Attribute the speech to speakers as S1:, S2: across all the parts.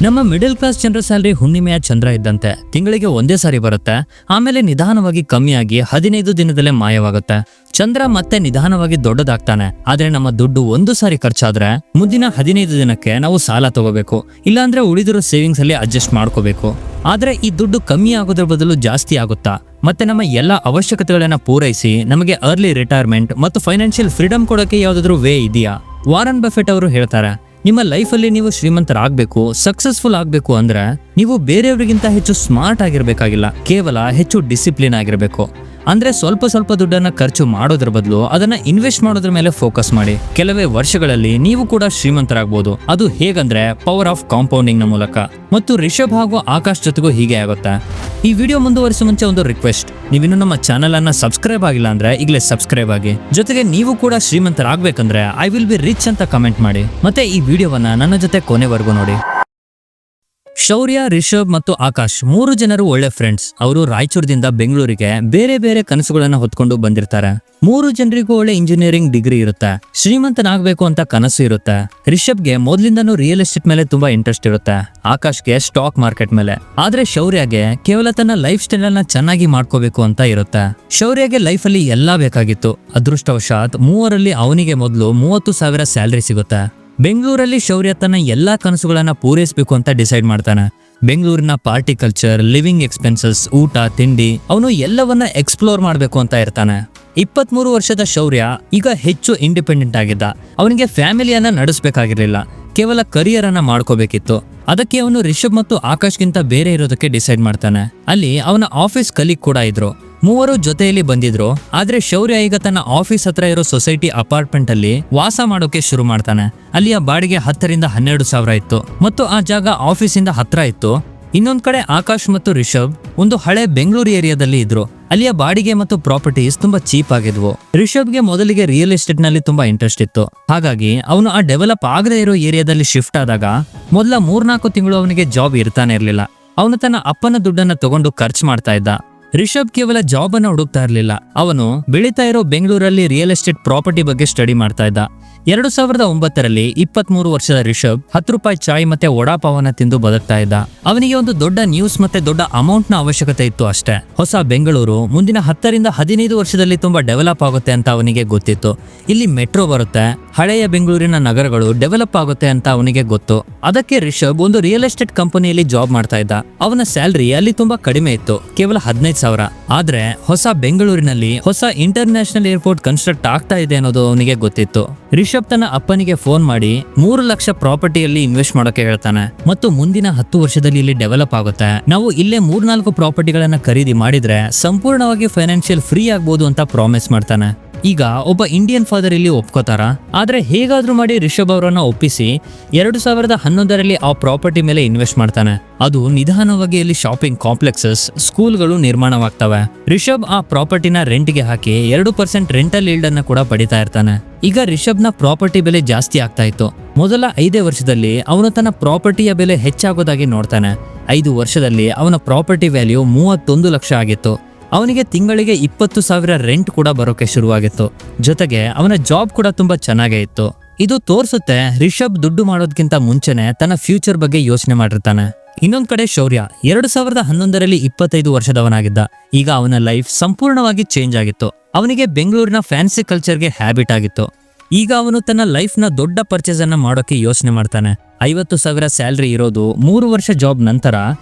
S1: ನಮ್ಮ middle class ಜನರ salary ಹುಣ್ಣಿಮೆಯ ಚಂದ್ರ ಇದ್ದಂತೆ ತಿಂಗಳಿಗೆ ಒಂದೇ ಸಾರಿ ಬರುತ್ತೆ. ಆಮೇಲೆ ನಿಧಾನವಾಗಿ ಕಮ್ಮಿಯಾಗಿ 15 ದಿನದಲ್ಲೇ ಮಾಯವಾಗುತ್ತೆ. ಚಂದ್ರ ಮತ್ತೆ ನಿಧಾನವಾಗಿ ದೊಡ್ಡದಾಗ್ತಾನೆ. ಆದ್ರೆ ನಮ್ಮ ದುಡ್ಡು ಒಂದು ಸಾರಿ ಖರ್ಚಾದ್ರೆ ಮುಂದಿನ 15 ದಿನಕ್ಕೆ ನಾವು ಸಾಲ ತಗೋಬೇಕು, ಇಲ್ಲಾಂದ್ರೆ ಉಳಿದಿರೋ ಸೇವಿಂಗ್ಸ್ ಅಲ್ಲಿ ಅಡ್ಜಸ್ಟ್ ಮಾಡ್ಕೋಬೇಕು. ಆದ್ರೆ ಈ ದುಡ್ಡು ಕಮ್ಮಿ ಆಗೋದ್ರ ಬದಲು ಜಾಸ್ತಿ ಆಗುತ್ತಾ? ಮತ್ತೆ ನಮ್ಮ ಎಲ್ಲ ಅವಶ್ಯಕತೆಗಳನ್ನ ಪೂರೈಸಿ ನಮಗೆ ಅರ್ಲಿ ರಿಟೈರ್ಮೆಂಟ್ ಮತ್ತು ಫೈನಾನ್ಷಿಯಲ್ ಫ್ರೀಡಮ್ ಕೊಡೋಕೆ ಯಾವ್ದಾದ್ರು ವೇ ಇದೆಯಾ? ವಾರನ್ ಬಫೆಟ್ ಅವರು ಹೇಳ್ತಾರೆ, ನಿಮ್ಮ ಲೈಫಲ್ಲಿ ನೀವು ಶ್ರೀಮಂತರಾಗಬೇಕು, ಸಕ್ಸಸ್ಫುಲ್ ಆಗಬೇಕು ಅಂದ್ರೆ ನೀವು ಬೇರೆಯವರಿಗಿಂತ ಹೆಚ್ಚು ಸ್ಮಾರ್ಟ್ ಆಗಿರ್ಬೇಕಾಗಿಲ್ಲ, ಕೇವಲ ಹೆಚ್ಚು ಡಿಸಿಪ್ಲಿನ್ ಆಗಿರಬೇಕು. ಅಂದ್ರೆ ಸ್ವಲ್ಪ ಸ್ವಲ್ಪ ದುಡ್ಡನ್ನ ಖರ್ಚು ಮಾಡೋದ್ರ ಬದಲು ಅದನ್ನ ಇನ್ವೆಸ್ಟ್ ಮಾಡೋದ್ರ ಮೇಲೆ ಫೋಕಸ್ ಮಾಡಿ. ಕೆಲವೇ ವರ್ಷಗಳಲ್ಲಿ ನೀವು ಕೂಡ ಶ್ರೀಮಂತರಾಗಬಹುದು. ಅದು ಹೇಗಂದ್ರೆ ಪವರ್ ಆಫ್ ಕಾಂಪೌಂಡಿಂಗ್ ನ ಮೂಲಕ. ಮತ್ತು ರಿಷಬ್ ಹಾಗೂ ಆಕಾಶ್ ಜೊತೆಗೂ ಹೀಗೆ ಆಗುತ್ತೆ. ಈ ವಿಡಿಯೋ ಮುಂದುವರಿಸುವ ಮುಂಚೆ ಒಂದು ರಿಕ್ವೆಸ್ಟ್, ನೀವಿನ್ನು ನಮ್ಮ ಚಾನೆಲ್ ಅನ್ನ ಸಬ್ಸ್ಕ್ರೈಬ್ ಆಗಿಲ್ಲ ಅಂದ್ರೆ ಈಗಲೇ ಸಬ್ಸ್ಕ್ರೈಬ್ ಆಗಿ. ಜೊತೆಗೆ ನೀವು ಕೂಡ ಶ್ರೀಮಂತರಾಗಬೇಕಂದ್ರೆ ಐ ವಿಲ್ ಬಿ ರಿಚ್ ಅಂತ ಕಮೆಂಟ್ ಮಾಡಿ. ಮತ್ತೆ ಈ ವಿಡಿಯೋವನ್ನ ನನ್ನ ಜೊತೆ ಕೊನೆವರೆಗೂ ನೋಡಿ. ಶೌರ್ಯ, ರಿಷಬ್ ಮತ್ತು ಆಕಾಶ್ 3 ಜನರು ಒಳ್ಳೆ ಫ್ರೆಂಡ್ಸ್. ಅವರು ರಾಯಚೂರದಿಂದ ಬೆಂಗಳೂರಿಗೆ ಬೇರೆ ಬೇರೆ ಕನಸುಗಳನ್ನ ಹೊತ್ಕೊಂಡು ಬಂದಿರ್ತಾರೆ. 3 ಜನರಿಗೂ ಒಳ್ಳೆ ಇಂಜಿನಿಯರಿಂಗ್ ಡಿಗ್ರಿ ಇರುತ್ತೆ. ಶ್ರೀಮಂತನಾಗಬೇಕು ಅಂತ ಕನಸು ಇರುತ್ತೆ. ರಿಷಬ್ಗೆ ಮೊದಲಿಂದನೂ ರಿಯಲ್ ಎಸ್ಟೇಟ್ ಮೇಲೆ ತುಂಬಾ ಇಂಟ್ರೆಸ್ಟ್ ಇರುತ್ತೆ. ಆಕಾಶ್ಗೆ ಸ್ಟಾಕ್ ಮಾರ್ಕೆಟ್ ಮೇಲೆ. ಆದ್ರೆ ಶೌರ್ಯಗೆ ಕೇವಲ ತನ್ನ ಲೈಫ್ ಸ್ಟೈಲ್ ಅನ್ನ ಚೆನ್ನಾಗಿ ಮಾಡ್ಕೋಬೇಕು ಅಂತ ಇರುತ್ತೆ. ಶೌರ್ಯಗೆ ಲೈಫ್ ಅಲ್ಲಿ ಎಲ್ಲಾ ಬೇಕಾಗಿತ್ತು. ಅದೃಷ್ಟವಶಾತ್ 3ರಲ್ಲಿ ಅವನಿಗೆ ಮೊದಲು 30,000 ಸ್ಯಾಲರಿ ಸಿಗುತ್ತೆ. ಬೆಂಗಳೂರಲ್ಲಿ ಶೌರ್ಯ ತನ್ನ ಎಲ್ಲಾ ಕನಸುಗಳನ್ನ ಪೂರೈಸಬೇಕು ಅಂತ ಡಿಸೈಡ್ ಮಾಡ್ತಾನೆ. ಬೆಂಗಳೂರಿನ ಪಾರ್ಟಿ ಕಲ್ಚರ್, ಲಿವಿಂಗ್ ಎಕ್ಸ್ಪೆನ್ಸಸ್, ಊಟ ತಿಂಡಿ, ಅವನು ಎಲ್ಲವನ್ನ ಎಕ್ಸ್ಪ್ಲೋರ್ ಮಾಡಬೇಕು ಅಂತ ಇರ್ತಾನೆ. 23 ವರ್ಷದ ಶೌರ್ಯ ಈಗ ಹೆಚ್ಚು ಇಂಡಿಪೆಂಡೆಂಟ್ ಆಗಿದ್ದ. ಅವನಿಗೆ ಫ್ಯಾಮಿಲಿಯನ್ನ ನಡೆಸಬೇಕಾಗಿರ್ಲಿಲ್ಲ, ಕೇವಲ ಕರಿಯರ್ ಅನ್ನ ಮಾಡ್ಕೋಬೇಕಿತ್ತು. ಅದಕ್ಕೆ ಅವನು ರಿಷಬ್ ಮತ್ತು ಆಕಾಶ್ಗಿಂತ ಬೇರೆ ಇರೋದಕ್ಕೆ ಡಿಸೈಡ್ ಮಾಡ್ತಾನೆ. ಅಲ್ಲಿ ಅವನ ಆಫೀಸ್ ಕಲೀಗ್ ಕೂಡ ಇದ್ರು. 3 ಜೊತೆಯಲ್ಲಿ ಬಂದಿದ್ರು. ಆದ್ರೆ ಶೌರ್ಯ ಈಗ ತನ್ನ ಆಫೀಸ್ ಹತ್ರ ಇರೋ ಸೊಸೈಟಿ ಅಪಾರ್ಟ್ಮೆಂಟ್ ಅಲ್ಲಿ ವಾಸ ಮಾಡೋಕೆ ಶುರು ಮಾಡ್ತಾನೆ. ಅಲ್ಲಿಯ ಬಾಡಿಗೆ 10 ರಿಂದ 12,000 ಇತ್ತು ಮತ್ತು ಆ ಜಾಗ ಆಫೀಸಿಂದ ಹತ್ರ ಇತ್ತು. ಇನ್ನೊಂದ್ ಕಡೆ ಆಕಾಶ್ ಮತ್ತು ರಿಷಬ್ ಒಂದು ಹಳೆ ಬೆಂಗಳೂರು ಏರಿಯಾದಲ್ಲಿ ಇದ್ರು. ಅಲ್ಲಿಯ ಬಾಡಿಗೆ ಮತ್ತು ಪ್ರಾಪರ್ಟೀಸ್ ತುಂಬಾ ಚೀಪ್ ಆಗಿದ್ವು. ರಿಷಬ್ಗೆ ಮೊದಲಿಗೆ ರಿಯಲ್ ಎಸ್ಟೇಟ್ ನಲ್ಲಿ ತುಂಬಾ ಇಂಟ್ರೆಸ್ಟ್ ಇತ್ತು. ಹಾಗಾಗಿ ಅವನು ಆ ಡೆವಲಪ್ ಆಗದೆ ಇರೋ ಏರಿಯಾದಲ್ಲಿ ಶಿಫ್ಟ್ ಆದಾಗ ಮೊದಲ 3-4 ತಿಂಗಳು ಅವನಿಗೆ ಜಾಬ್ ಇರ್ತಾನೆ ಇರ್ಲಿಲ್ಲ. ಅವನು ತನ್ನ ಅಪ್ಪನ ದುಡ್ಡನ್ನ ತಗೊಂಡು ಖರ್ಚು ಮಾಡ್ತಾ ಇದ್ದ. ರಿಷಬ್ ಕೇವಲ ಜಾಬ್ ಅನ್ನ ಹುಡುಕ್ತಾ ಇರಲಿಲ್ಲ, ಅವನು ಬೆಳೀತಾ ಇರೋ ಬೆಂಗಳೂರಲ್ಲಿ ರಿಯಲ್ ಎಸ್ಟೇಟ್ ಪ್ರಾಪರ್ಟಿ ಬಗ್ಗೆ ಸ್ಟಡಿ ಮಾಡ್ತಾ ಇದ್ದ. 2009ರಲ್ಲಿ 23 ವರ್ಷದ ರಿಷಬ್ 10 ರೂಪಾಯಿ ಚಾಯ್ ಮತ್ತೆ ವಡಾಪಾವನ್ನ ತಿಂದು ಬದುಕ್ತಾ ಇದ್ದ. ಅವನಿಗೆ ಒಂದು ದೊಡ್ಡ ನ್ಯೂಸ್ ಮತ್ತೆ ದೊಡ್ಡ ಅಮೌಂಟ್ ನ ಅವಶ್ಯಕತೆ ಇತ್ತು ಅಷ್ಟೇ. ಹೊಸ ಬೆಂಗಳೂರು ಮುಂದಿನ 10 ರಿಂದ 15 ವರ್ಷದಲ್ಲಿ ತುಂಬಾ ಡೆವಲಪ್ ಆಗುತ್ತೆ ಅಂತ ಅವನಿಗೆ ಗೊತ್ತಿತ್ತು. ಇಲ್ಲಿ ಮೆಟ್ರೋ ಬರುತ್ತೆ, ಹಳೆಯ ಬೆಂಗಳೂರಿನ ನಗರಗಳು ಡೆವಲಪ್ ಆಗುತ್ತೆ ಅಂತ ಅವನಿಗೆ ಗೊತ್ತು. ಅದಕ್ಕೆ ರಿಷಬ್ ಒಂದು ರಿಯಲ್ ಎಸ್ಟೇಟ್ ಕಂಪನಿಯಲ್ಲಿ ಜಾಬ್ ಮಾಡ್ತಾ ಇದ್ದ. ಅವನ ಸ್ಯಾಲರಿ ಅಲ್ಲಿ ತುಂಬಾ ಕಡಿಮೆ ಇತ್ತು, ಕೇವಲ 15,000. ಆದ್ರೆ ಹೊಸ ಬೆಂಗಳೂರಿನಲ್ಲಿ ಹೊಸ ಇಂಟರ್ನ್ಯಾಷನಲ್ ಏರ್ಪೋರ್ಟ್ ಕನ್ಸ್ಟ್ರಕ್ಟ್ ಆಗ್ತಾ ಇದೆ ಅನ್ನೋದು ಅವನಿಗೆ ಗೊತ್ತಿತ್ತು. ರಿಷಬ್ ತನ್ನ ಅಪ್ಪನಿಗೆ ಫೋನ್ ಮಾಡಿ 3 ಲಕ್ಷ ಪ್ರಾಪರ್ಟಿಯಲ್ಲಿ ಇನ್ವೆಸ್ಟ್ ಮಾಡೋಕೆ ಹೇಳ್ತಾನೆ ಮತ್ತು ಮುಂದಿನ 10 ವರ್ಷದಲ್ಲಿ ಇಲ್ಲಿ ಡೆವಲಪ್ ಆಗುತ್ತೆ, ನಾವು ಇಲ್ಲೇ 3-4 ಪ್ರಾಪರ್ಟಿಗಳನ್ನ ಖರೀದಿ ಮಾಡಿದ್ರೆ ಸಂಪೂರ್ಣವಾಗಿ ಫೈನಾನ್ಷಿಯಲ್ ಫ್ರೀ ಆಗ್ಬೋದು ಅಂತ ಪ್ರಾಮಿಸ್ ಮಾಡ್ತಾನೆ. ಈಗ ಒಬ್ಬ ಇಂಡಿಯನ್ ಫಾದರ್ ಇಲ್ಲಿ ಒಪ್ಕೋತಾರ. ಆದ್ರೆ ಹೇಗಾದ್ರೂ ಮಾಡಿ ರಿಷಬ್ ಅವರನ್ನ ಒಪ್ಪಿಸಿ 2011ರಲ್ಲಿ ಆ ಪ್ರಾಪರ್ಟಿ ಮೇಲೆ ಇನ್ವೆಸ್ಟ್ ಮಾಡ್ತಾನೆ. ಅದು ನಿಧಾನವಾಗಿ ಇಲ್ಲಿ ಶಾಪಿಂಗ್ ಕಾಂಪ್ಲೆಕ್ಸಸ್, ಸ್ಕೂಲ್ಗಳು ನಿರ್ಮಾಣವಾಗ್ತವೆ. ರಿಷಬ್ ಆ ಪ್ರಾಪರ್ಟಿನ ರೆಂಟ್ಗೆ ಹಾಕಿ 2% ರೆಂಟಲ್ ಈಲ್ಡ್ ಅನ್ನ ಕೂಡ ಪಡಿತಾ ಇರ್ತಾನೆ. ಈಗ ರಿಷಬ್ ನ ಪ್ರಾಪರ್ಟಿ ಬೆಲೆ ಜಾಸ್ತಿ ಆಗ್ತಾ ಇತ್ತು. ಮೊದಲ 5 ವರ್ಷದಲ್ಲಿ ಅವನು ತನ್ನ ಪ್ರಾಪರ್ಟಿಯ ಬೆಲೆ ಹೆಚ್ಚಾಗೋದಾಗಿ ನೋಡ್ತಾನೆ. 5 ವರ್ಷದಲ್ಲಿ ಅವನ ಪ್ರಾಪರ್ಟಿ ವ್ಯಾಲ್ಯೂ 31 ಲಕ್ಷ ಆಗಿತ್ತು. ಅವನಿಗೆ ತಿಂಗಳಿಗೆ 20,000 ರೆಂಟ್ ಕೂಡ ಬರೋಕೆ ಶುರುವಾಗಿತ್ತು. ಜೊತೆಗೆ ಅವನ ಜಾಬ್ ಕೂಡ ತುಂಬಾ ಚೆನ್ನಾಗೇ ಇತ್ತು. ಇದು ತೋರಿಸುತ್ತೆ ರಿಷಬ್ ದುಡ್ಡು ಮಾಡೋದಕ್ಕಿಂತ ಮುಂಚೆನೆ ತನ್ನ ಫ್ಯೂಚರ್ ಬಗ್ಗೆ ಯೋಚನೆ ಮಾಡಿರ್ತಾನೆ. ಇನ್ನೊಂದ್ ಕಡೆ ಶೌರ್ಯ 2011ರಲ್ಲಿ 25 ವರ್ಷದವನಾಗಿದ್ದ. ಈಗ ಅವನ ಲೈಫ್ ಸಂಪೂರ್ಣವಾಗಿ ಚೇಂಜ್ ಆಗಿತ್ತು. ಅವನಿಗೆ ಬೆಂಗಳೂರಿನ ಫ್ಯಾನ್ಸಿ ಕಲ್ಚರ್ಗೆ ಹ್ಯಾಬಿಟ್ ಆಗಿತ್ತು. ಈಗ ಅವನು ತನ್ನ ಲೈಫ್ ನ ದೊಡ್ಡ ಪರ್ಚೇಸ್ ಅನ್ನ ಮಾಡೋಕೆ ಯೋಚನೆ ಮಾಡ್ತಾನೆ. 50,000 ಸ್ಯಾಲರಿ ಇರೋದು 3 ವರ್ಷ ಜಾಬ್ ನಂತರ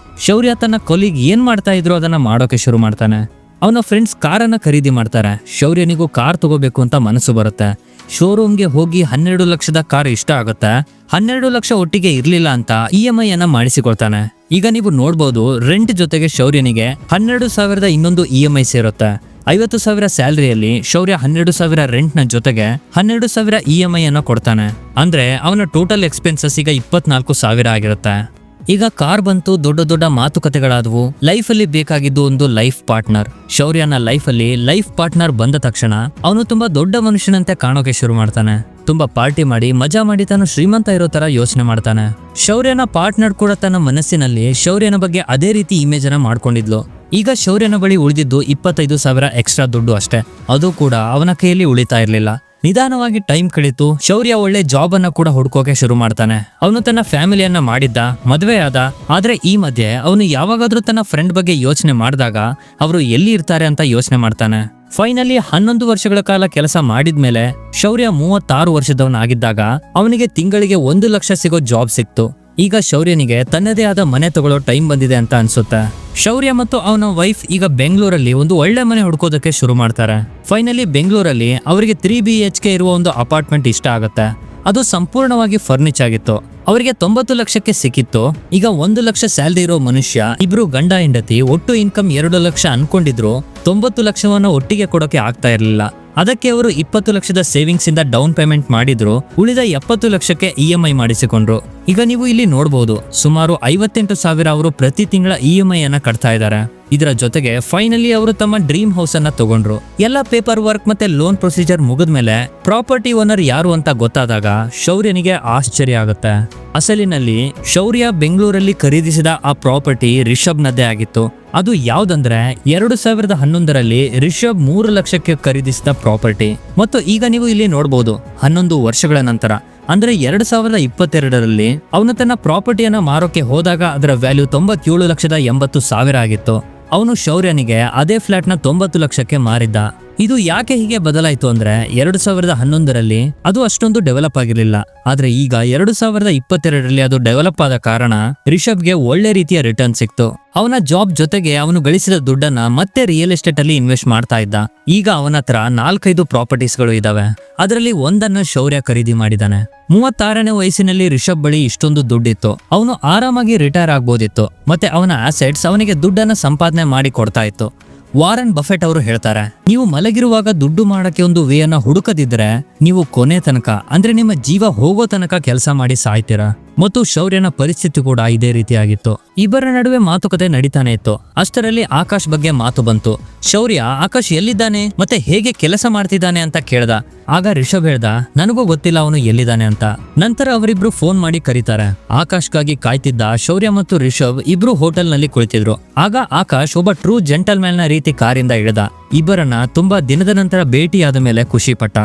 S1: ಶೌರ್ಯ ತನ್ನ ಕೊಲೀಗ್ ಏನ್ ಮಾಡ್ತಾ ಇದ್ರು ಅದನ್ನ ಮಾಡೋಕೆ ಶುರು ಮಾಡ್ತಾನೆ. ಅವನ ಫ್ರೆಂಡ್ಸ್ ಕಾರನ್ನ ಖರೀದಿ ಮಾಡ್ತಾರೆ. ಶೌರ್ಯನಿಗೂ ಕಾರ್ ತಗೋಬೇಕು ಅಂತ ಮನಸ್ಸು ಬರುತ್ತೆ. ಶೋರೂಮ್ಗೆ ಹೋಗಿ 12 ಲಕ್ಷದ ಕಾರ್ ಇಷ್ಟ ಆಗುತ್ತೆ. 12 ಲಕ್ಷ ಒಟ್ಟಿಗೆ ಇರ್ಲಿಲ್ಲ ಅಂತ EMI ಅನ್ನ ಮಾಡಿಸಿಕೊಳ್ತಾನೆ. ಈಗ ನೀವು ನೋಡ್ಬೋದು, ರೆಂಟ್ ಜೊತೆಗೆ ಶೌರ್ಯನಿಗೆ 12,000 ಇನ್ನೊಂದು EMI ಸೇರುತ್ತೆ. 50,000 ಸ್ಯಾಲರಿಯಲ್ಲಿ ಶೌರ್ಯ 12,000 ರೆಂಟ್ ನ ಜೊತೆಗೆ 12,000 EMI ಅನ್ನ ಕೊಡ್ತಾನೆ. ಅಂದ್ರೆ ಅವನ ಟೋಟಲ್ ಎಕ್ಸ್ಪೆನ್ಸಸ್ ಈಗ 24,000 ಆಗಿರುತ್ತೆ. ಈಗ ಕಾರ್ ಬಂತು, ದೊಡ್ಡ ದೊಡ್ಡ ಮಾತುಕತೆಗಳಾದವು. ಲೈಫಲ್ಲಿ ಬೇಕಾಗಿದ್ದು ಒಂದು ಲೈಫ್ ಪಾರ್ಟ್ನರ್. ಶೌರ್ಯನ ಲೈಫಲ್ಲಿ ಲೈಫ್ ಪಾರ್ಟ್ನರ್ ಬಂದ ತಕ್ಷಣ ಅವನು ತುಂಬಾ ದೊಡ್ಡ ಮನುಷ್ಯನಂತೆ ಕಾಣೋಕೆ ಶುರು ಮಾಡ್ತಾನೆ. ತುಂಬಾ ಪಾರ್ಟಿ ಮಾಡಿ ಮಜಾ ಮಾಡಿ ತಾನು ಶ್ರೀಮಂತ ಇರೋ ತರ ಯೋಚನೆ ಮಾಡ್ತಾನೆ. ಶೌರ್ಯನ ಪಾರ್ಟ್ನರ್ ಕೂಡ ತನ್ನ ಮನಸ್ಸಿನಲ್ಲಿ ಶೌರ್ಯನ ಬಗ್ಗೆ ಅದೇ ರೀತಿ ಇಮೇಜ್ ಅನ್ನ ಮಾಡ್ಕೊಂಡಿದ್ಲು. ಈಗ ಶೌರ್ಯನ ಬಳಿ ಉಳಿದಿದ್ದು 25,000 ಎಕ್ಸ್ಟ್ರಾ ದುಡ್ಡು ಅಷ್ಟೇ. ಅದು ಕೂಡ ಅವನ ಕೈಯಲ್ಲಿ ಉಳಿತಾ ಇರ್ಲಿಲ್ಲ. ನಿಧಾನವಾಗಿ ಟೈಮ್ ಕಳೀತು. ಶೌರ್ಯ ಒಳ್ಳೆ ಜಾಬ್ ಅನ್ನ ಕೂಡ ಹುಡ್ಕೋಕೆ ಶುರು ಮಾಡ್ತಾನೆ. ಅವನು ತನ್ನ ಫ್ಯಾಮಿಲಿಯನ್ನ ಮಾಡಿದ್ದ, ಮದ್ವೆ ಆದ. ಆದ್ರೆ ಈ ಮಧ್ಯೆ ಅವನು ಯಾವಾಗಾದ್ರೂ ತನ್ನ ಫ್ರೆಂಡ್ ಬಗ್ಗೆ ಯೋಚನೆ ಮಾಡಿದಾಗ ಅವರು ಎಲ್ಲಿ ಇರ್ತಾರೆ ಅಂತ ಯೋಚನೆ ಮಾಡ್ತಾನೆ. ಫೈನಲಿ 11 ವರ್ಷಗಳ ಕಾಲ ಕೆಲಸ ಮಾಡಿದ್ಮೇಲೆ ಶೌರ್ಯ 36 ವರ್ಷದವನಾಗಿದ್ದಾಗ ಅವನಿಗೆ ತಿಂಗಳಿಗೆ 1 ಲಕ್ಷ ಸಿಗೋ ಜಾಬ್ ಸಿಕ್ತು. ಈಗ ಶೌರ್ಯನಿಗೆ ತನ್ನದೇ ಆದ ಮನೆ ತಗೊಳ್ಳೋ ಟೈಮ್ ಬಂದಿದೆ ಅಂತ ಅನ್ಸುತ್ತೆ. ಶೌರ್ಯ ಮತ್ತು ಅವನ ವೈಫ್ ಈಗ ಬೆಂಗಳೂರಲ್ಲಿ ಒಂದು ಒಳ್ಳೆ ಮನೆ ಹುಡ್ಕೋದಕ್ಕೆ ಶುರು ಮಾಡ್ತಾರೆ. ಫೈನಲಿ ಬೆಂಗಳೂರಲ್ಲಿ ಅವರಿಗೆ 3 BHK ಇರುವ ಒಂದು ಅಪಾರ್ಟ್ಮೆಂಟ್ ಇಷ್ಟ ಆಗುತ್ತೆ. ಅದು ಸಂಪೂರ್ಣವಾಗಿ ಫರ್ನಿಚ್ ಆಗಿತ್ತು. ಅವರಿಗೆ 90 ಲಕ್ಷಕ್ಕೆ ಸಿಕ್ಕಿತ್ತು. ಈಗ 1 ಲಕ್ಷ ಸ್ಯಾಲರಿ ಇರೋ ಮನುಷ್ಯ, ಇಬ್ರು ಗಂಡ ಹೆಂಡತಿ ಒಟ್ಟು ಇನ್ಕಮ್ 2 ಲಕ್ಷ ಅನ್ಕೊಂಡಿದ್ರು. 90 ಲಕ್ಷವನ್ನು ಒಟ್ಟಿಗೆ ಕೊಡೋಕೆ ಆಗ್ತಾ ಇರಲಿಲ್ಲ. ಅದಕ್ಕೆ ಅವರು 20 ಲಕ್ಷದ ಸೇವಿಂಗ್ಸ್ ಇಂದ ಡೌನ್ ಪೇಮೆಂಟ್ ಮಾಡಿದ್ರು. ಉಳಿದ 70 ಲಕ್ಷಕ್ಕೆ EMI ಮಾಡಿಸಿಕೊಂಡ್ರು. ಈಗ ನೀವು ಇಲ್ಲಿ ನೋಡಬಹುದು, ಸುಮಾರು 58,000 ಅವರು ಪ್ರತಿ ತಿಂಗಳ EMI ಅನ್ನ ಕಟ್ತಾ ಇದ್ದಾರೆ. ಇದರ ಜೊತೆಗೆ ಫೈನಲಿ ಅವರು ತಮ್ಮ ಡ್ರೀಮ್ ಹೌಸ್ ಅನ್ನ ತಗೊಂಡ್ರು. ಎಲ್ಲ ಪೇಪರ್ ವರ್ಕ್ ಮತ್ತೆ ಲೋನ್ ಪ್ರೊಸೀಜರ್ ಮುಗಿದ್ಮೇಲೆ ಪ್ರಾಪರ್ಟಿ ಓನರ್ ಯಾರು ಅಂತ ಗೊತ್ತಾದಾಗ ಶೌರ್ಯನಿಗೆ ಆಶ್ಚರ್ಯ ಆಗುತ್ತೆ. ಅಸಲಿನಲ್ಲಿ ಶೌರ್ಯ ಬೆಂಗಳೂರಲ್ಲಿ ಖರೀದಿಸಿದ ಆ ಪ್ರಾಪರ್ಟಿ ರಿಷಬ್ ನದ್ದೇ ಆಗಿತ್ತು. ಅದು ಯಾವ್ದಂದ್ರೆ 2011ರಲ್ಲಿ ರಿಷಬ್ 3 ಲಕ್ಷಕ್ಕೆ ಖರೀದಿಸಿದ ಪ್ರಾಪರ್ಟಿ. ಮತ್ತು ಈಗ ನೀವು ಇಲ್ಲಿ ನೋಡಬಹುದು, 11 ವರ್ಷಗಳ ನಂತರ ಅಂದ್ರೆ 2022ರಲ್ಲಿ ಅವನು ತನ್ನ ಪ್ರಾಪರ್ಟಿಯನ್ನ ಮಾರೋಕೆ ಹೋದಾಗ ಅದರ ವ್ಯಾಲ್ಯೂ 97,80,000 ಆಗಿತ್ತು. ಅವನು ಶೌರ್ಯನಿಗೆ ಅದೇ ಫ್ಲಾಟ್ ನ 90 ಲಕ್ಷಕ್ಕೆ ಮಾರಿದ್ದ. ಇದು ಯಾಕೆ ಹೀಗೆ ಬದಲಾಯಿತು ಅಂದ್ರೆ 2011ರಲ್ಲಿ ಅದು ಅಷ್ಟೊಂದು ಡೆವಲಪ್ ಆಗಿರಲಿಲ್ಲ. ಆದ್ರೆ ಈಗ 2022ರಲ್ಲಿ ಅದು ಡೆವಲಪ್ ಆದ ಕಾರಣ ರಿಷಬ್ಗೆ ಒಳ್ಳೆ ರೀತಿಯ ರಿಟರ್ನ್ ಸಿಕ್ತು. ಅವನ ಜಾಬ್ ಜೊತೆಗೆ ಅವನು ಗಳಿಸಿದ ದುಡ್ಡನ್ನ ಮತ್ತೆ ರಿಯಲ್ ಎಸ್ಟೇಟ್ ಅಲ್ಲಿ ಇನ್ವೆಸ್ಟ್ ಮಾಡ್ತಾ ಇದ್ದ. ಈಗ ಅವನ ಹತ್ರ 4-5 ಪ್ರಾಪರ್ಟೀಸ್ಗಳು ಇದಾವೆ. ಅದರಲ್ಲಿ ಒಂದನ್ನು ಶೌರ್ಯ ಖರೀದಿ ಮಾಡಿದಾನೆ. 36ನೇ ವಯಸ್ಸಿನಲ್ಲಿ ರಿಷಬ್ ಬಳಿ ಇಷ್ಟೊಂದು ದುಡ್ಡಿತ್ತು. ಅವನು ಆರಾಮಾಗಿ ರಿಟೈರ್ ಆಗ್ಬೋದಿತ್ತು. ಮತ್ತೆ ಅವನ ಆಸೆಟ್ಸ್ ಅವನಿಗೆ ದುಡ್ಡನ್ನ ಸಂಪಾದನೆ ಮಾಡಿ ಕೊಡ್ತಾ ಇತ್ತು. ವಾರನ್ ಬಫೆಟ್ ಅವರು ಹೇಳ್ತಾರೆ, ನೀವು ಮಲಗಿರುವಾಗ ದುಡ್ಡು ಮಾಡಕ್ಕೆ ಒಂದು ವೇಯನ್ನ ಹುಡುಕದಿದ್ರೆ ನೀವು ಕೊನೆ ತನಕ ಅಂದ್ರೆ ನಿಮ್ಮ ಜೀವ ಹೋಗೋ ತನಕ ಕೆಲಸ ಮಾಡಿ ಸಾಯ್ತೀರಾ. ಮತ್ತು ಶೌರ್ಯನ ಪರಿಸ್ಥಿತಿ ಕೂಡ ಇದೇ ರೀತಿಯಾಗಿತ್ತು. ಇಬ್ಬರ ನಡುವೆ ಮಾತುಕತೆ ನಡೀತಾನೆ ಇತ್ತು. ಅಷ್ಟರಲ್ಲಿ ಆಕಾಶ್ ಬಗ್ಗೆ ಮಾತು ಬಂತು. ಶೌರ್ಯ ಆಕಾಶ್ ಎಲ್ಲಿದ್ದಾನೆ ಮತ್ತೆ ಹೇಗೆ ಕೆಲಸ ಮಾಡ್ತಿದ್ದಾನೆ ಅಂತ ಕೇಳ್ದ. ಆಗ ರಿಷಬ್ ಹೇಳ್ದ, ನನಗೂ ಗೊತ್ತಿಲ್ಲ ಅವನು ಎಲ್ಲಿದ್ದಾನೆ ಅಂತ. ನಂತರ ಅವರಿಬ್ರು ಫೋನ್ ಮಾಡಿ ಕರೀತಾರೆ. ಆಕಾಶ್ಗಾಗಿ ಕಾಯ್ತಿದ್ದ ಶೌರ್ಯ ಮತ್ತು ರಿಷಬ್ ಇಬ್ರು ಹೋಟೆಲ್ ನಲ್ಲಿ ಕುಳಿತಿದ್ರು. ಆಗ ಆಕಾಶ್ ಒಬ್ಬ ಟ್ರೂ ಜೆಂಟಲ್ಮ್ಯಾನ್ ನ ರೀತಿ ಕಾರಿಂದ ಇಳಿದ. ಇಬ್ಬರನ್ನ ತುಂಬಾ ದಿನದ ನಂತರ ಭೇಟಿಯಾದ ಮೇಲೆ ಖುಷಿ ಪಟ್ಟ.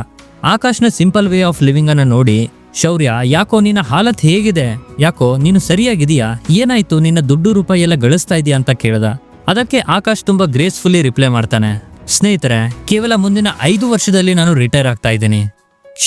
S1: ಆಕಾಶ್ನ ಸಿಂಪಲ್ ವೇ ಆಫ್ ಲಿವಿಂಗ್ ಅನ್ನ ನೋಡಿ ಶೌರ್ಯ, ಯಾಕೋ ನಿನ್ನ ಹಾಲತ್ ಹೇಗಿದೆ, ಯಾಕೋ ನೀನು ಸರಿಯಾಗಿದೀಯಾ, ಏನಾಯ್ತು, ನಿನ್ನ ದುಡ್ಡು ರೂಪಾಯಿ ಎಲ್ಲ ಗಳಿಸ್ತಾ ಇದೀಯಾ ಅಂತ ಕೇಳ್ದ. ಅದಕ್ಕೆ ಆಕಾಶ್ ತುಂಬಾ ಗ್ರೇಸ್ಫುಲ್ಲಿ ರಿಪ್ಲೈ ಮಾಡ್ತಾನೆ, ಸ್ನೇಹಿತರೆ, ಕೇವಲ ಮುಂದಿನ 5 ವರ್ಷದಲ್ಲಿ ನಾನು ರಿಟೈರ್ ಆಗ್ತಾ ಇದ್ದೀನಿ.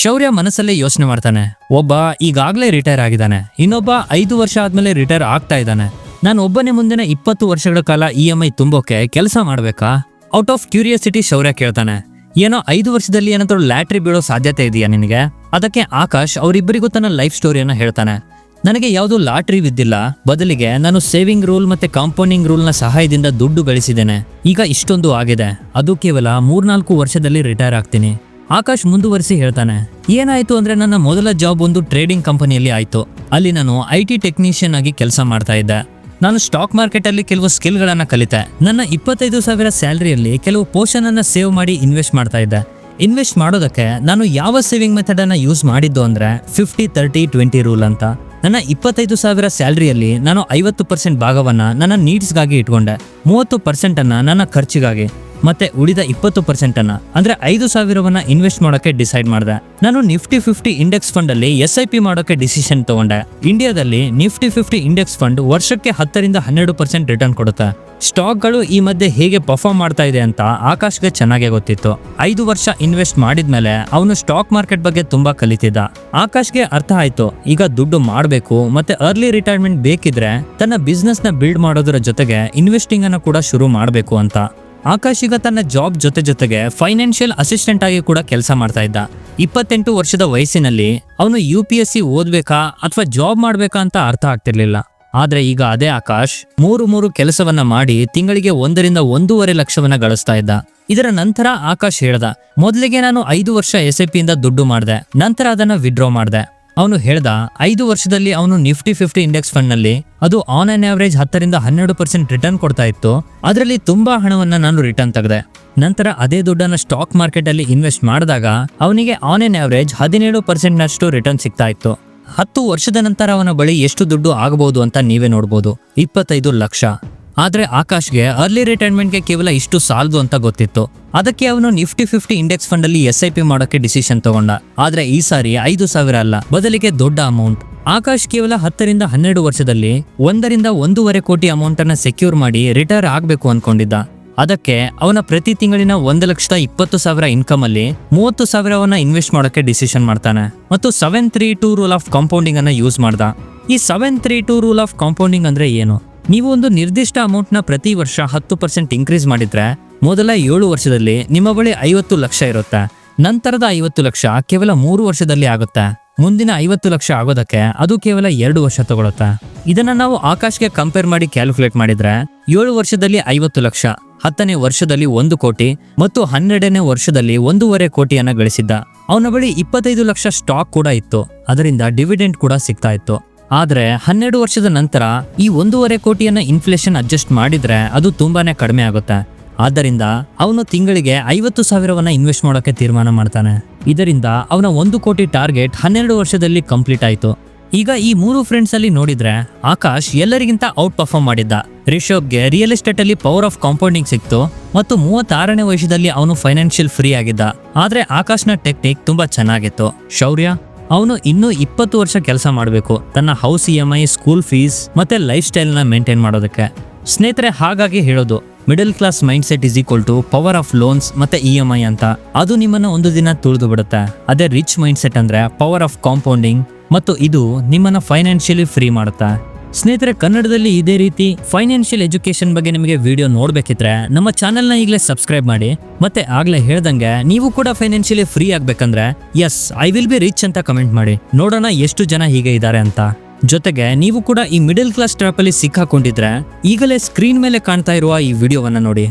S1: ಶೌರ್ಯ ಮನಸ್ಸಲ್ಲೇ ಯೋಚನೆ ಮಾಡ್ತಾನೆ, ಒಬ್ಬ ಈಗಾಗ್ಲೇ ರಿಟೈರ್ ಆಗಿದ್ದಾನೆ, ಇನ್ನೊಬ್ಬ 5 ವರ್ಷ ಆದ್ಮೇಲೆ ರಿಟೈರ್ ಆಗ್ತಾ ಇದ್ದಾನೆ. ನಾನು ಒಬ್ಬನೇ ಮುಂದಿನ 20 ವರ್ಷಗಳ ಕಾಲ EMI ತುಂಬೋಕೆ ಕೆಲಸ ಮಾಡ್ಬೇಕಾ? ಔಟ್ ಆಫ್ ಕ್ಯೂರಿಯಾಸಿಟಿ ಶೌರ್ಯ ಕೇಳ್ತಾನೆ, ಏನೋ 5 ವರ್ಷದಲ್ಲಿ ಏನಾದ್ರೂ ಲ್ಯಾಟ್ರಿ ಬೀಳೋ ಸಾಧ್ಯತೆ ಇದೆಯಾ ನಿನಗೆ? ಅದಕ್ಕೆ ಆಕಾಶ್ ಅವರಿಬ್ಬರಿಗೂ ತನ್ನ ಲೈಫ್ ಸ್ಟೋರಿಯನ್ನ ಹೇಳ್ತಾನೆ. ನನಗೆ ಯಾವುದು ಲಾಟ್ರಿ ಬಿದ್ದಿಲ್ಲ, ಬದಲಿಗೆ ನಾನು ಸೇವಿಂಗ್ ರೂಲ್ ಮತ್ತೆ ಕಾಂಪೌಂಡಿಂಗ್ ರೂಲ್ ನ ಸಹಾಯದಿಂದ ದುಡ್ಡು ಗಳಿಸಿದ್ದೇನೆ. ಈಗ ಇಷ್ಟೊಂದು ಆಗಿದೆ, ಅದು ಕೇವಲ 3-4 ವರ್ಷದಲ್ಲಿ ರಿಟೈರ್ ಆಗ್ತೀನಿ. ಆಕಾಶ್ ಮುಂದುವರಿಸಿ ಹೇಳ್ತಾನೆ, ಏನಾಯ್ತು ಅಂದ್ರೆ ನನ್ನ ಮೊದಲ ಜಾಬ್ ಒಂದು ಟ್ರೇಡಿಂಗ್ ಕಂಪನಿಯಲ್ಲಿ ಆಯ್ತು. ಅಲ್ಲಿ ನಾನು IT ಟೆಕ್ನಿಷಿಯನ್ ಆಗಿ ಕೆಲಸ ಮಾಡ್ತಾ ಇದ್ದೆ. ನಾನು ಸ್ಟಾಕ್ ಮಾರ್ಕೆಟ್ ಅಲ್ಲಿ ಕೆಲವು ಸ್ಕಿಲ್ ಗಳನ್ನ ಕಲಿತೆ. ನನ್ನ 25,000 ಸ್ಯಾಲರಿಯಲ್ಲಿ ಕೆಲವು ಪೋರ್ಷನ್ ಅನ್ನ ಸೇವ್ ಮಾಡಿ ಇನ್ವೆಸ್ಟ್ ಮಾಡ್ತಾ ಇದ್ದೆ. ಇನ್ವೆಸ್ಟ್ ಮಾಡೋದಕ್ಕೆ ನಾನು ಯಾವ ಸೇವಿಂಗ್ ಮೆಥಡ್ ಅನ್ನ ಯೂಸ್ ಮಾಡಿದ್ದು ಅಂದ್ರೆ 50-30-20 ರೂಲ್ ಅಂತ. ನನ್ನ 25,000 ಸ್ಯಾಲರಿಯಲ್ಲಿ ನಾನು 50% ಭಾಗವನ್ನ ನನ್ನ ನೀಡ್ಸ್ಗಾಗಿ ಇಟ್ಕೊಂಡೆ, 30% ಅನ್ನ ನನ್ನ ಖರ್ಚಿಗಾಗಿ, ಮತ್ತೆ ಉಳಿದ 20% ಅನ್ನ ಅಂದ್ರೆ 5,000ವನ್ನ ಇನ್ವೆಸ್ಟ್ ಮಾಡೋಕೆ ಡಿಸೈಡ್ ಮಾಡಿದೆ. ನಾನು ನಿಫ್ಟಿ 50 ಇಂಡೆಕ್ಸ್ ಫಂಡ್ ಅಲ್ಲಿ SIP ಮಾಡೋಕೆ ಡಿಸಿಷನ್ ತಗೊಂಡೆ. ಇಂಡಿಯಾದಲ್ಲಿ ನಿಫ್ಟಿ 50 ಇಂಡೆಕ್ಸ್ ಫಂಡ್ ವರ್ಷಕ್ಕೆ 10-12% ರಿಟರ್ನ್ ಕೊಡುತ್ತೆ. ಸ್ಟಾಕ್ಗಳು ಈ ಮಧ್ಯೆ ಹೇಗೆ ಪರ್ಫಾರ್ಮ್ ಮಾಡ್ತಾ ಇದೆ ಅಂತ ಆಕಾಶ್ಗೆ ಚೆನ್ನಾಗೇ ಗೊತ್ತಿತ್ತು. 5 ವರ್ಷ ಇನ್ವೆಸ್ಟ್ ಮಾಡಿದ್ಮೇಲೆ ಅವನು ಸ್ಟಾಕ್ ಮಾರ್ಕೆಟ್ ಬಗ್ಗೆ ತುಂಬಾ ಕಲಿತಿದ್ದ. ಆಕಾಶ್ಗೆ ಅರ್ಥ ಆಯ್ತು, ಈಗ ದುಡ್ಡು ಮಾಡಬೇಕು ಮತ್ತೆ ಅರ್ಲಿ ರಿಟೈರ್ಮೆಂಟ್ ಬೇಕಿದ್ರೆ ತನ್ನ ಬಿಸ್ನೆಸ್ ನ ಬಿಲ್ಡ್ ಮಾಡೋದ್ರ ಜೊತೆಗೆ ಇನ್ವೆಸ್ಟಿಂಗ್ ಅನ್ನ ಕೂಡ ಶುರು ಮಾಡಬೇಕು ಅಂತ. ಆಕಾಶ್ ಈಗ ತನ್ನ ಜಾಬ್ ಜೊತೆಗೆ ಫೈನಾನ್ಷಿಯಲ್ ಅಸಿಸ್ಟೆಂಟ್ ಆಗಿ ಕೂಡ ಕೆಲಸ ಮಾಡ್ತಾ ಇದ್ದ. 28 ವರ್ಷದ ವಯಸ್ಸಿನಲ್ಲಿ ಅವನು UPSC ಓದ್ಬೇಕಾ ಅಥವಾ ಜಾಬ್ ಮಾಡ್ಬೇಕಾ ಅಂತ ಅರ್ಥ ಆಗ್ತಿರ್ಲಿಲ್ಲ. ಆದ್ರೆ ಈಗ ಅದೇ ಆಕಾಶ್ 3 ಕೆಲಸವನ್ನ ಮಾಡಿ ತಿಂಗಳಿಗೆ 1-1.5 ಲಕ್ಷವನ್ನ ಗಳಿಸ್ತಾ ಇದ್ದ. ಇದರ ನಂತರ ಆಕಾಶ್ ಹೇಳ್ದ, ಮೊದಲಿಗೆ ನಾನು 5 ವರ್ಷ SIP ಇಂದ ದುಡ್ಡು ಮಾಡಿದೆ, ನಂತರ ಅದನ್ನ ವಿಡ್ರಾ ಮಾಡಿದೆ. ಅವನು ಹೇಳ್ದ, 5 ವರ್ಷದಲ್ಲಿ ಅವನು ನಿಫ್ಟಿ 50 ಇಂಡೆಕ್ಸ್ ಫಂಡ್ ನಲ್ಲಿ ಅದು ಆನ್ ಆನ್ ಆವರೇಜ್ 10-12% ರಿಟರ್ನ್ ಕೊಡ್ತಾ ಇತ್ತು. ಅದರಲ್ಲಿ ತುಂಬಾ ಹಣವನ್ನ ನಾನು ರಿಟರ್ನ್ ತೆಗೆದೆ. ನಂತರ ಅದೇ ದುಡ್ಡನ್ನ ಸ್ಟಾಕ್ ಮಾರ್ಕೆಟ್ ಅಲ್ಲಿ ಇನ್ವೆಸ್ಟ್ ಮಾಡಿದಾಗ ಅವನಿಗೆ ಆನ್ ಆನ್ ಆವರೇಜ್ 17% ನಷ್ಟು ರಿಟರ್ನ್ ಸಿಗ್ತಾ ಇತ್ತು. 10 ವರ್ಷದ ನಂತರ ಅವನ ಬಳಿ ಎಷ್ಟು ದುಡ್ಡು ಆಗಬಹುದು ಅಂತ ನೀವೇ ನೋಡ್ಬೋದು, 25 ಲಕ್ಷ. ಆದ್ರೆ ಆಕಾಶ್ಗೆ ಅರ್ಲಿ ರಿಟೈರ್ಮೆಂಟ್ಗೆ ಕೇವಲ ಇಷ್ಟು ಸಾಲದು ಅಂತ ಗೊತ್ತಿತ್ತು. ಅದಕ್ಕೆ ಅವನು ನಿಫ್ಟಿ 50 ಇಂಡೆಕ್ಸ್ ಫಂಡ್ ಅಲ್ಲಿ SIP ಮಾಡೋಕೆ ಡಿಸಿಷನ್ ತಗೊಂಡ. ಆದ್ರೆ ಈ ಸಾರಿ 5,000 ಅಲ್ಲ, ಬದಲಿಗೆ ದೊಡ್ಡ ಅಮೌಂಟ್. ಆಕಾಶ್ ಕೇವಲ 10 ರಿಂದ 12 ವರ್ಷದಲ್ಲಿ 1 ರಿಂದ 1.5 ಕೋಟಿ ಅಮೌಂಟ್ ಅನ್ನ ಸೆಕ್ಯೂರ್ ಮಾಡಿ ರಿಟೈರ್ ಆಗ್ಬೇಕು ಅನ್ಕೊಂಡಿದ್ದ. ಅದಕ್ಕೆ ಅವನ ಪ್ರತಿ ತಿಂಗಳಿನ 1,20,000 ಇನ್ಕಮ್ ಅಲ್ಲಿ 30,000 ಇನ್ವೆಸ್ಟ್ ಮಾಡೋಕೆ ಡಿಸಿಷನ್ ಮಾಡ್ತಾನೆ ಮತ್ತು 732 ರೂಲ್ ಆಫ್ ಕಾಂಪೌಂಡಿಂಗ್ ಅನ್ನ ಯೂಸ್ ಮಾಡ್ದ. ಈ 732 ರೂಲ್ ಆಫ್ ಕಾಂಪೌಂಡಿಂಗ್ ಅಂದ್ರೆ ಏನು? ನೀವು ಒಂದು ನಿರ್ದಿಷ್ಟ ಅಮೌಂಟ್ ನ ಪ್ರತಿ ವರ್ಷ 10% ಇನ್ಕ್ರೀಸ್ ಮಾಡಿದ್ರೆ ಮೊದಲ 7 ವರ್ಷದಲ್ಲಿ ನಿಮ್ಮ ಬಳಿ 50 ಲಕ್ಷ ಇರುತ್ತೆ. ನಂತರದ 50 ಲಕ್ಷ ಕೇವಲ 3 ವರ್ಷದಲ್ಲಿ ಆಗುತ್ತೆ. ಮುಂದಿನ 50 ಲಕ್ಷ ಆಗೋದಕ್ಕೆ ಅದು ಕೇವಲ 2 ವರ್ಷ ತಗೊಳುತ್ತೆ. ಇದನ್ನ ನಾವು ಆಕಾಶ್ಗೆ ಕಂಪೇರ್ ಮಾಡಿ ಕ್ಯಾಲ್ಕುಲೇಟ್ ಮಾಡಿದ್ರೆ 7 ವರ್ಷದಲ್ಲಿ 50 ಲಕ್ಷ, 10ನೇ ವರ್ಷದಲ್ಲಿ 1 ಕೋಟಿ ಮತ್ತು 12ನೇ ವರ್ಷದಲ್ಲಿ 1.5 ಕೋಟಿಯನ್ನ ಗಳಿಸಿದ್ದ. ಅವನ ಬಳಿ 25 ಲಕ್ಷ ಸ್ಟಾಕ್ ಕೂಡ ಇತ್ತು, ಅದರಿಂದ ಡಿವಿಡೆಂಡ್ ಕೂಡ ಸಿಗ್ತಾ ಇತ್ತು. ಆದ್ರೆ 12 ವರ್ಷದ ನಂತರ ಈ 1.5 ಕೋಟಿಯನ್ನ ಇನ್ಫ್ಲೇಷನ್ ಅಡ್ಜಸ್ಟ್ ಮಾಡಿದ್ರೆ ಅದು ತುಂಬಾನೇ ಕಡಿಮೆ ಆಗುತ್ತೆ. ಆದ್ದರಿಂದ ಅವನು ತಿಂಗಳಿಗೆ 50,000 ಇನ್ವೆಸ್ಟ್ ಮಾಡೋಕೆ ತೀರ್ಮಾನ ಮಾಡ್ತಾನೆ. ಇದರಿಂದ ಅವನ 1 ಕೋಟಿ ಟಾರ್ಗೆಟ್ 12 ವರ್ಷದಲ್ಲಿ ಕಂಪ್ಲೀಟ್ ಆಯ್ತು. ಈಗ ಈ 3 ಫ್ರೆಂಡ್ಸ್ ಅಲ್ಲಿ ನೋಡಿದ್ರೆ ಆಕಾಶ್ ಎಲ್ಲರಿಗಿಂತ ಔಟ್ ಪರ್ಫಾರ್ಮ್ ಮಾಡಿದ್ದ. ರಿಷಬ್ಗೆ ರಿಯಲ್ ಎಸ್ಟೇಟ್ ಅಲ್ಲಿ ಪವರ್ ಆಫ್ ಕಾಂಪೌಂಡಿಂಗ್ ಸಿಕ್ತು ಮತ್ತು 36ನೇ ವಯಸ್ಸದಲ್ಲಿ ಅವನು ಫೈನಾನ್ಷಿಯಲ್ ಫ್ರೀ ಆಗಿದ್ದ. ಆದ್ರೆ ಆಕಾಶ್ನ ಟೆಕ್ನಿಕ್ ತುಂಬಾ ಚೆನ್ನಾಗಿತ್ತು. ಶೌರ್ಯ ಅವನು ಇನ್ನೂ 20 ವರ್ಷ ಕೆಲಸ ಮಾಡಬೇಕು ತನ್ನ ಹೌಸ್ EMI, ಸ್ಕೂಲ್ ಫೀಸ್ ಮತ್ತೆ ಲೈಫ್ ಸ್ಟೈಲ್ ನ ಮೇಂಟೈನ್ ಮಾಡೋದಕ್ಕೆ. ಸ್ನೇಹಿತರೆ, ಹಾಗಾಗಿ ಹೇಳೋದು middle class mindset is equal to power of loans ಮತ್ತೆ EMI ಅಂತ. ಅದು ನಿಮ್ಮನ್ನ ಒಂದು ದಿನ ತುಳಿದು ಬಿಡುತ್ತೆ. ಅದೇ ರಿಚ್ ಮೈಂಡ್ ಸೆಟ್ ಅಂದ್ರೆ ಪವರ್ ಆಫ್ ಕಾಂಪೌಂಡಿಂಗ್ ಮತ್ತು ಇದು ನಿಮ್ಮನ್ನ ಫೈನಾನ್ಷಿಯಲಿ ಫ್ರೀ ಮಾಡುತ್ತೆ. ಸ್ನೇಹಿತರೆ, ಕನ್ನಡದಲ್ಲಿ ಇದೇ ರೀತಿ ಫೈನಾನ್ಷಿಯಲ್ ಎಜುಕೇಶನ್ ಬಗ್ಗೆ ನಿಮಗೆ ವಿಡಿಯೋ ನೋಡ್ಬೇಕಿದ್ರೆ ನಮ್ಮ ಚಾನೆಲ್ನ ಈಗಲೇ ಸಬ್ಸ್ಕ್ರೈಬ್ ಮಾಡಿ. ಮತ್ತೆ ಆಗ್ಲೇ ಹೇಳ್ದಂಗೆ ನೀವು ಕೂಡ ಫೈನಾನ್ಷಿಯಲಿ ಫ್ರೀ ಆಗ್ಬೇಕಂದ್ರೆ yes I will be rich ಅಂತ ಕಮೆಂಟ್ ಮಾಡಿ. ನೋಡೋಣ ಎಷ್ಟು ಜನ ಹೀಗೆ ಇದ್ದಾರೆ ಅಂತ. ಜೊತೆಗೆ ನೀವು ಕೂಡ ಈ ಮಿಡಲ್ ಕ್ಲಾಸ್ ಟ್ರ್ಯಾಪ್ ಅಲ್ಲಿ ಸಿಕ್ಕಾಕೊಂಡಿದ್ರೆ ಈಗಲೇ ಸ್ಕ್ರೀನ್ ಮೇಲೆ ಕಾಣ್ತಾ ಇರುವ ಈ ವಿಡಿಯೋವನ್ನ ನೋಡಿ.